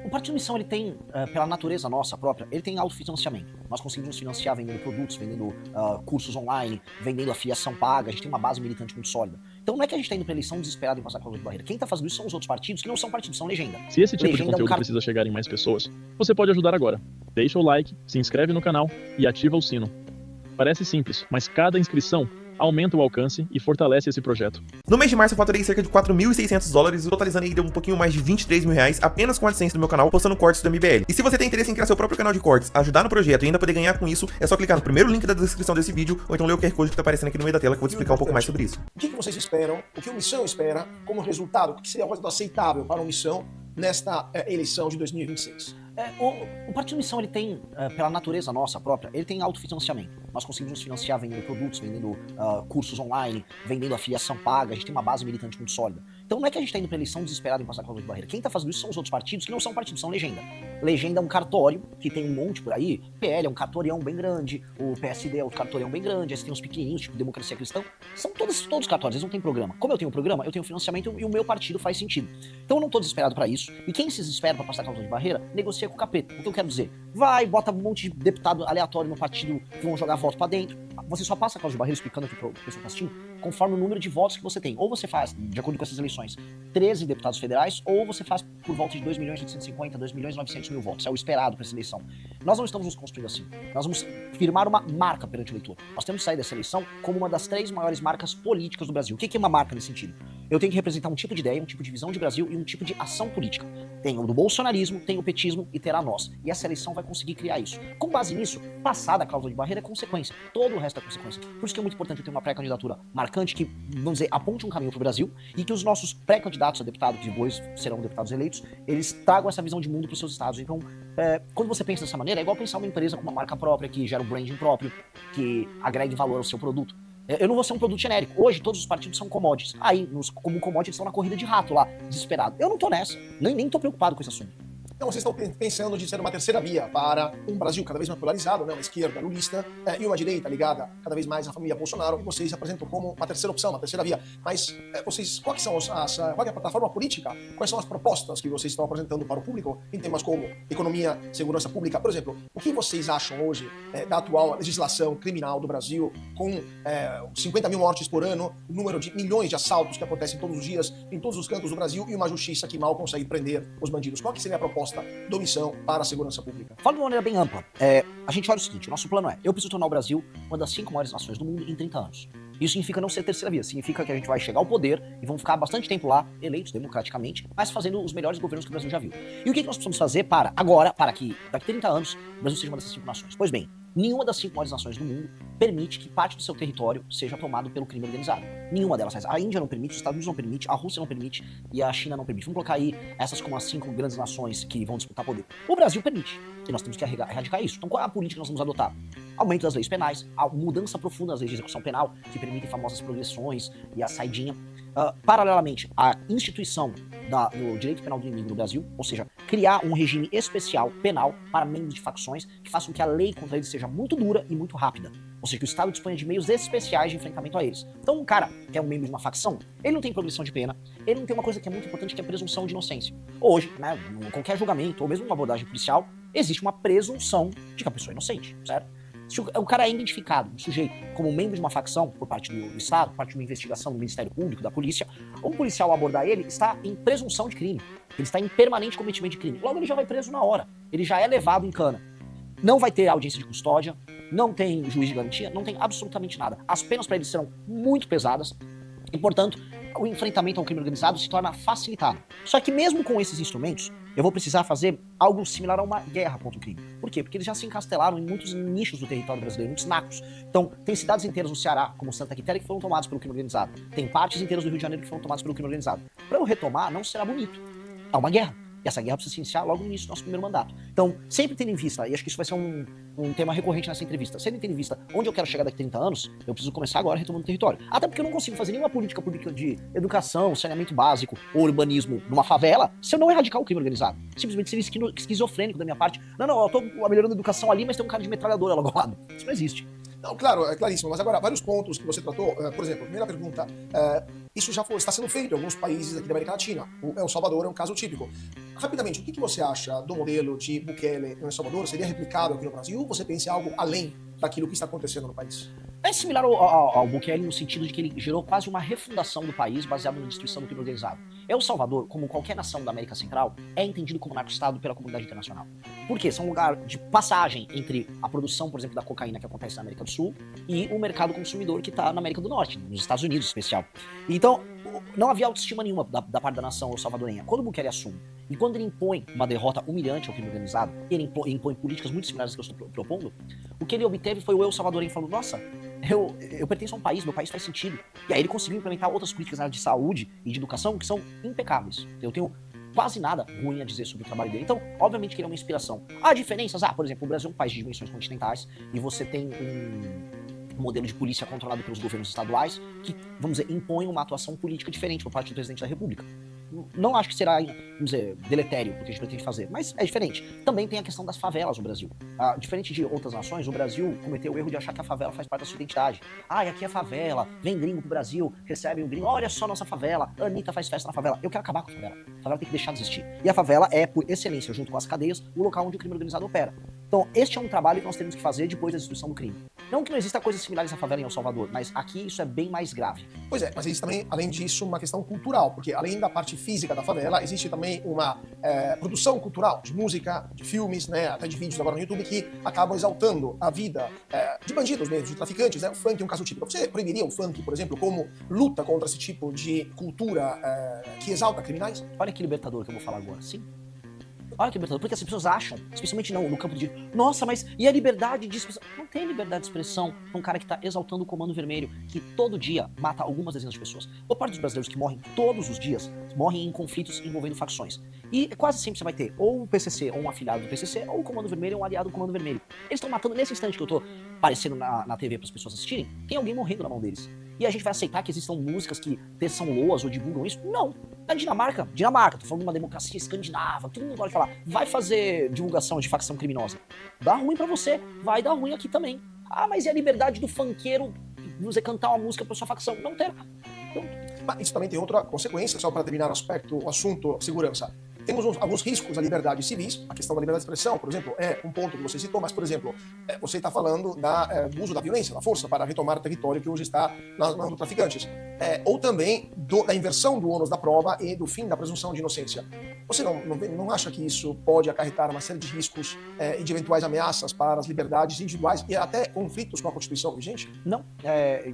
O Partido Missão, ele tem, pela natureza nossa própria, ele tem autofinanciamento. Nós conseguimos nos financiar vendendo produtos, vendendo cursos online, vendendo afiliação paga, a gente tem uma base militante muito sólida. Então não é que a gente está indo para eleição desesperado em passar cláusula de barreira. Quem está fazendo isso são os outros partidos, que não são partidos, são legenda. Se esse tipo de Legenda conteúdo precisa chegar em mais pessoas, você pode ajudar agora. Deixa o like, se inscreve no canal e ativa o sino. Parece simples, mas cada inscrição aumenta o alcance e fortalece esse projeto. No mês de março eu faturei cerca de $4.600, totalizando aí um pouquinho mais de R$23 mil apenas com a AdSense do meu canal, postando cortes do MBL. E se você tem interesse em criar seu próprio canal de cortes, ajudar no projeto e ainda poder ganhar com isso, é só clicar no primeiro link da descrição desse vídeo, ou então ler o QR Code que tá aparecendo aqui no meio da tela, que eu vou te explicar um pouco mais sobre isso. O que vocês esperam, o que o Missão espera como resultado, o que seria o resultado aceitável para o Missão nesta eleição de 2026? O Partido Missão, ele tem, pela natureza nossa própria, ele tem autofinanciamento. Nós conseguimos nos financiar vendendo produtos, vendendo cursos online, vendendo afiliação paga, a gente tem uma base militante muito sólida. Então não é que a gente está indo para eleição desesperado em passar cláusula de barreira. Quem está fazendo isso são os outros partidos, que não são partidos, são legenda. Legenda é um cartório, que tem um monte por aí, o PL é um cartorião bem grande, o PSD é outro cartorião bem grande, aí você tem uns pequenininhos, tipo Democracia Cristã, são todos cartórios, eles não têm programa. Como eu tenho programa, eu tenho financiamento e o meu partido faz sentido. Então eu não estou desesperado para isso, e quem se desespera para passar cláusula de barreira, negocia com o capeta. O que eu quero dizer? Vai, bota um monte de deputado aleatório no partido que vão jogar voto pra dentro. Você só passa a cláusula de barreira, explicando aqui pro pessoal que tá assistindo, conforme o número de votos que você tem. Ou você faz, de acordo com essas eleições, 13 deputados federais, ou você faz por volta de 2.850.000, 2.900.000 votos. É o esperado para essa eleição. Nós não estamos nos construindo assim. Nós vamos firmar uma marca perante o eleitor. Nós temos que sair dessa eleição como uma das 3 maiores marcas políticas do Brasil. O que é uma marca nesse sentido? Eu tenho que representar um tipo de ideia, um tipo de visão de Brasil e um tipo de ação política. Tem o do bolsonarismo, tem o petismo e terá nós. E essa eleição vai conseguir criar isso. Com base nisso, passada a cláusula de barreira é consequência. Todo o resto é consequência. Por isso que é muito importante eu ter uma pré-candidatura marcante que, vamos dizer, aponte um caminho para o Brasil e que os nossos pré-candidatos a deputado, que depois serão deputados eleitos, eles tragam essa visão de mundo para os seus estados. Então, quando você pensa dessa maneira, é igual pensar uma empresa com uma marca própria, que gera um branding próprio, que agregue valor ao seu produto. Eu não vou ser um produto genérico. Hoje, todos os partidos são commodities. Aí, como commodities, estão na corrida de rato lá, desesperado. Eu não tô nessa. Nem tô preocupado com esse assunto. Então vocês estão pensando de ser uma terceira via para um Brasil cada vez mais polarizado, né? Uma esquerda lulista e uma direita ligada cada vez mais à família Bolsonaro, e vocês apresentam como uma terceira opção, uma terceira via. Mas vocês, qual é a plataforma política? Quais são as propostas que vocês estão apresentando para o público em temas como economia, segurança pública? Por exemplo, o que vocês acham hoje da atual legislação criminal do Brasil, com 50 mil mortes por ano, o número de milhões de assaltos que acontecem todos os dias em todos os cantos do Brasil e uma justiça que mal consegue prender os bandidos? Qual que seria a proposta do Missão para a segurança pública? Falo de uma maneira bem ampla. A gente olha o seguinte, o nosso plano é, eu preciso tornar o Brasil uma das 5 maiores nações do mundo em 30 anos. Isso significa não ser terceira via, significa que a gente vai chegar ao poder e vão ficar bastante tempo lá, eleitos democraticamente, mas fazendo os melhores governos que o Brasil já viu. E o que nós precisamos fazer para que daqui a 30 anos, o Brasil seja uma dessas 5 nações? Pois bem, nenhuma das 5 maiores nações do mundo permite que parte do seu território seja tomado pelo crime organizado. Nenhuma delas faz. A Índia não permite, os Estados Unidos não permite, a Rússia não permite e a China não permite. Vamos colocar aí essas como as 5 grandes nações que vão disputar poder. O Brasil permite. E nós temos que erradicar isso. Então qual é a política que nós vamos adotar? Aumento das leis penais, a mudança profunda das leis de execução penal, que permitem famosas progressões e a saidinha. Paralelamente, a instituição do direito penal do inimigo no Brasil, ou seja, criar um regime especial penal para membros de facções que façam que a lei contra eles seja muito dura e muito rápida. Ou seja, que o Estado disponha de meios especiais de enfrentamento a eles. Então um cara que é um membro de uma facção, ele não tem progressão de pena, ele não tem uma coisa que é muito importante, que é a presunção de inocência. Hoje, né, em qualquer julgamento, ou mesmo uma abordagem policial, existe uma presunção de que a pessoa é inocente, certo? Se o cara é identificado, um sujeito, como membro de uma facção por parte do Estado, por parte de uma investigação do Ministério Público, da polícia, um policial abordar ele está em presunção de crime. Ele está em permanente cometimento de crime. Logo ele já vai preso na hora. Ele já é levado em cana. Não vai ter audiência de custódia, não tem juiz de garantia, não tem absolutamente nada. As penas para ele serão muito pesadas e, portanto, o enfrentamento ao crime organizado se torna facilitado. Só que mesmo com esses instrumentos, eu vou precisar fazer algo similar a uma guerra contra o crime. Por quê? Porque eles já se encastelaram em muitos nichos do território brasileiro, muitos nacos. Então, tem cidades inteiras no Ceará, como Santa Quitéria, que foram tomadas pelo crime organizado. Tem partes inteiras do Rio de Janeiro que foram tomadas pelo crime organizado. Para eu retomar, não será bonito. É uma guerra. E essa guerra precisa se iniciar logo no início do nosso primeiro mandato. Então, sempre tendo em vista, e acho que isso vai ser um tema recorrente nessa entrevista, sempre tendo em vista onde eu quero chegar daqui a 30 anos, eu preciso começar agora retomando o território. Até porque eu não consigo fazer nenhuma política pública de educação, saneamento básico ou urbanismo numa favela se eu não erradicar o crime organizado. Simplesmente seria esquizofrênico da minha parte. Não, eu tô melhorando a educação ali, mas tem um cara de metralhadora logo ao lado. Isso não existe. Não, claro, é claríssimo, mas agora, vários pontos que você tratou, por exemplo, primeira pergunta, isso já está sendo feito em alguns países aqui da América Latina. O El Salvador é um caso típico. Rapidamente, o que você acha do modelo de Bukele no El Salvador? Seria replicado aqui no Brasil? Ou você pensa em algo além daquilo que está acontecendo no país? É similar ao Bukele no sentido de que ele gerou quase uma refundação do país baseado na destruição do crime organizado. El Salvador, como qualquer nação da América Central, é entendido como narco-estado pela comunidade internacional. Por quê? São um lugar de passagem entre a produção, por exemplo, da cocaína que acontece na América do Sul e o mercado consumidor que está na América do Norte, nos Estados Unidos em especial. Então, não havia autoestima nenhuma da parte da nação salvadorenha. Quando o Bukele assume e quando ele impõe uma derrota humilhante ao crime organizado, ele impõe políticas muito similares às que eu estou propondo, o que ele obteve foi o El Salvadorenho falando, nossa, eu pertenço a um país, meu país faz sentido. E aí ele conseguiu implementar outras políticas na área de saúde e de educação que são impecáveis. Eu tenho quase nada ruim a dizer sobre o trabalho dele. Então, obviamente que ele é uma inspiração. Há diferenças? Por exemplo, o Brasil é um país de dimensões continentais e você tem um modelo de polícia controlado pelos governos estaduais que, vamos dizer, impõe uma atuação política diferente por parte do presidente da República. Não acho que será, vamos dizer, deletério o que a gente pretende fazer, mas é diferente. Também tem a questão das favelas no Brasil. Diferente de outras nações, o Brasil cometeu o erro de achar que a favela faz parte da sua identidade. Aqui é favela, vem gringo pro Brasil, recebe o gringo, olha só nossa favela, a Anitta faz festa na favela. Eu quero acabar com a favela. A favela tem que deixar de existir. E a favela é, por excelência, junto com as cadeias, o local onde o crime organizado opera. Então, este é um trabalho que nós temos que fazer depois da destruição do crime. Não que não exista coisas similares à favela em El Salvador, mas aqui isso é bem mais grave. Pois é, mas existe também, além disso, uma questão cultural, porque além da parte física da favela, existe também uma produção cultural, de música, de filmes, né, até de vídeos agora no YouTube, que acabam exaltando a vida de bandidos mesmo, de traficantes, né? O funk é um caso típico. Você proibiria o funk, por exemplo, como luta contra esse tipo de cultura que exalta criminais? Olha que libertador que eu vou falar agora, sim. Olha que libertador, porque as pessoas acham, especialmente no campo de nossa, mas e a liberdade de expressão? Não tem liberdade de expressão pra um cara que tá exaltando o Comando Vermelho, que todo dia mata algumas dezenas de pessoas. Boa parte dos brasileiros que morrem todos os dias, morrem em conflitos envolvendo facções. E quase sempre você vai ter ou o PCC ou um afiliado do PCC, ou o Comando Vermelho ou um aliado do Comando Vermelho. Eles estão matando, nesse instante que eu tô aparecendo na TV para as pessoas assistirem, tem alguém morrendo na mão deles. E a gente vai aceitar que existam músicas que teçam loas ou divulgam isso? Não. Na Dinamarca, tô falando de uma democracia escandinava, todo mundo pode falar, vai fazer divulgação de facção criminosa. Dá ruim pra você, vai dar ruim aqui também. Mas e a liberdade do funkeiro, você cantar uma música pra sua facção? Não terá. Mas isso também tem outra consequência, só para terminar o assunto segurança. Temos alguns riscos à liberdade civis, a questão da liberdade de expressão, por exemplo, é um ponto que você citou, mas, por exemplo, você está falando do uso da violência, da força para retomar o território que hoje está nas mãos dos traficantes. Ou também da inversão do ônus da prova e do fim da presunção de inocência. Você não acha que isso pode acarretar uma série de riscos e de eventuais ameaças para as liberdades individuais e até conflitos com a Constituição vigente? Não.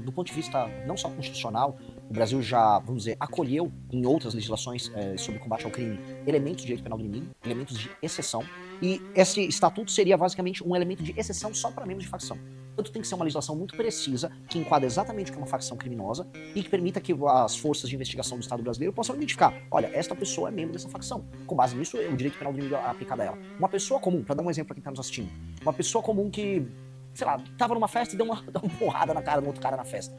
Do ponto de vista não só constitucional, o Brasil já, vamos dizer, acolheu em outras legislações sobre combate ao crime elementos de direito penal do inimigo, elementos de exceção, e esse estatuto seria basicamente um elemento de exceção só para membros de facção. Portanto, tem que ser uma legislação muito precisa, que enquadra exatamente o que é uma facção criminosa e que permita que as forças de investigação do Estado brasileiro possam identificar, olha, esta pessoa é membro dessa facção. Com base nisso, o direito penal do inimigo é aplicado a ela. Uma pessoa comum, para dar um exemplo para quem está nos assistindo, uma pessoa comum que, sei lá, estava numa festa e deu uma porrada na cara do outro cara na festa.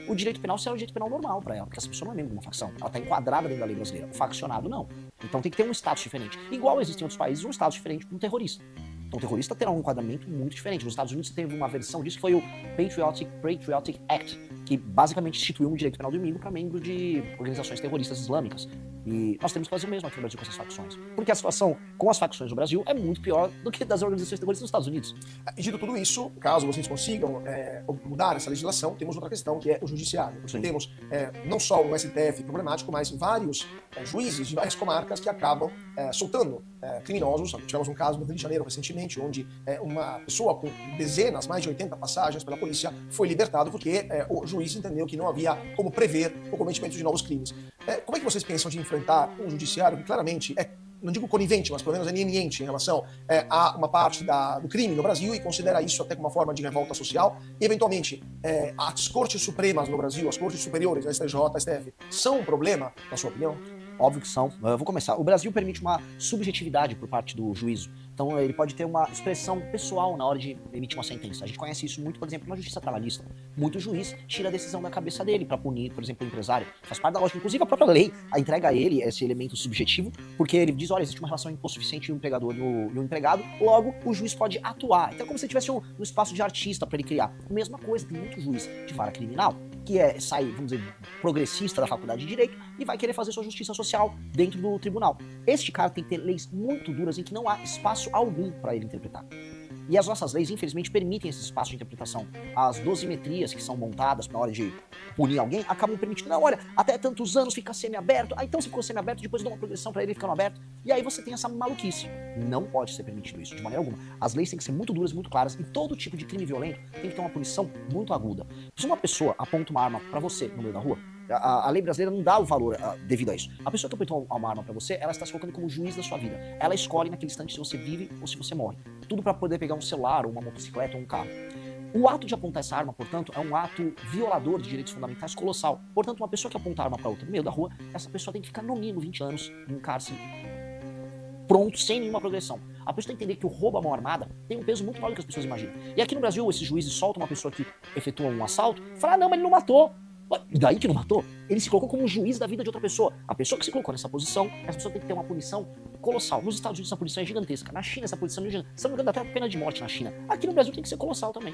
O direito penal será o direito penal normal para ela, porque essa pessoa não é membro de uma facção. Ela está enquadrada dentro da lei brasileira. O faccionado, não. Então tem que ter um status diferente. Igual existe em outros países um status diferente para um terrorista. Então o terrorista terá um enquadramento muito diferente. Nos Estados Unidos você teve uma versão disso que foi o Patriotic Act, que basicamente instituiu um direito penal do inimigo para membros de organizações terroristas islâmicas. E nós temos que fazer o mesmo aqui no Brasil com essas facções. Porque a situação com as facções no Brasil é muito pior do que das organizações terroristas nos Estados Unidos. E dito tudo isso, caso vocês consigam mudar essa legislação, temos outra questão que é o judiciário. Porque temos não só um STF problemático, mas vários juízes de várias comarcas que acabam soltando criminosos. Tivemos um caso no Rio de Janeiro recentemente, onde uma pessoa com dezenas, mais de 80 passagens pela polícia, foi libertado porque o juiz entendeu que não havia como prever o cometimento de novos crimes. Como é que vocês pensam de enfrentar um judiciário que claramente não digo conivente, mas pelo menos é leniente em relação a uma parte do crime no Brasil e considera isso até como uma forma de revolta social? E, eventualmente, as cortes supremas no Brasil, as cortes superiores, a STJ, a STF, são um problema, na sua opinião? Óbvio que são. Eu vou começar. O Brasil permite uma subjetividade por parte do juízo. Então ele pode ter uma expressão pessoal na hora de emitir uma sentença. A gente conhece isso muito, por exemplo, na justiça trabalhista. Muito juiz tira a decisão da cabeça dele para punir, por exemplo, o empresário. Faz parte da lógica. Inclusive a própria lei entrega a ele esse elemento subjetivo, porque ele diz, olha, existe uma relação impossuficiente entre o empregador e o empregado, logo o juiz pode atuar. Então é como se tivesse um espaço de artista para ele criar. Mesma coisa, tem muito juiz de vara criminal que sai, vamos dizer, progressista da faculdade de Direito e vai querer fazer sua justiça social dentro do tribunal. Este cara tem que ter leis muito duras em que não há espaço algum para ele interpretar. E as nossas leis, infelizmente, permitem esse espaço de interpretação. As dosimetrias que são montadas na hora de punir alguém acabam permitindo, não, olha, até tantos anos fica semi-aberto, então se ficou semi-aberto, depois dá uma progressão para ele ficando aberto, e aí você tem essa maluquice. Não pode ser permitido isso, de maneira alguma. As leis têm que ser muito duras, muito claras, e todo tipo de crime violento tem que ter uma punição muito aguda. Se uma pessoa aponta uma arma para você no meio da rua, a lei brasileira não dá o valor devido a isso. A pessoa que apontou uma arma pra você, ela está se colocando como juiz da sua vida. Ela escolhe naquele instante se você vive ou se você morre. Tudo para poder pegar um celular, ou uma motocicleta, ou um carro. O ato de apontar essa arma, portanto, é um ato violador de direitos fundamentais colossal. Portanto, uma pessoa que aponta a arma para outra no meio da rua, essa pessoa tem que ficar no mínimo 20 anos em cárcere, pronto, sem nenhuma progressão. A pessoa tem que entender que o roubo à mão armada tem um peso muito maior do que as pessoas imaginam. E aqui no Brasil, esses juízes soltam uma pessoa que efetua um assalto e falam, não, mas ele não matou. E daí que não matou? Ele se colocou como juiz da vida de outra pessoa. A pessoa que se colocou nessa posição, essa pessoa tem que ter uma punição colossal. Nos Estados Unidos essa punição é gigantesca. Na China essa punição é gigantesca. Se não me engano, até a pena de morte na China. Aqui no Brasil tem que ser colossal também.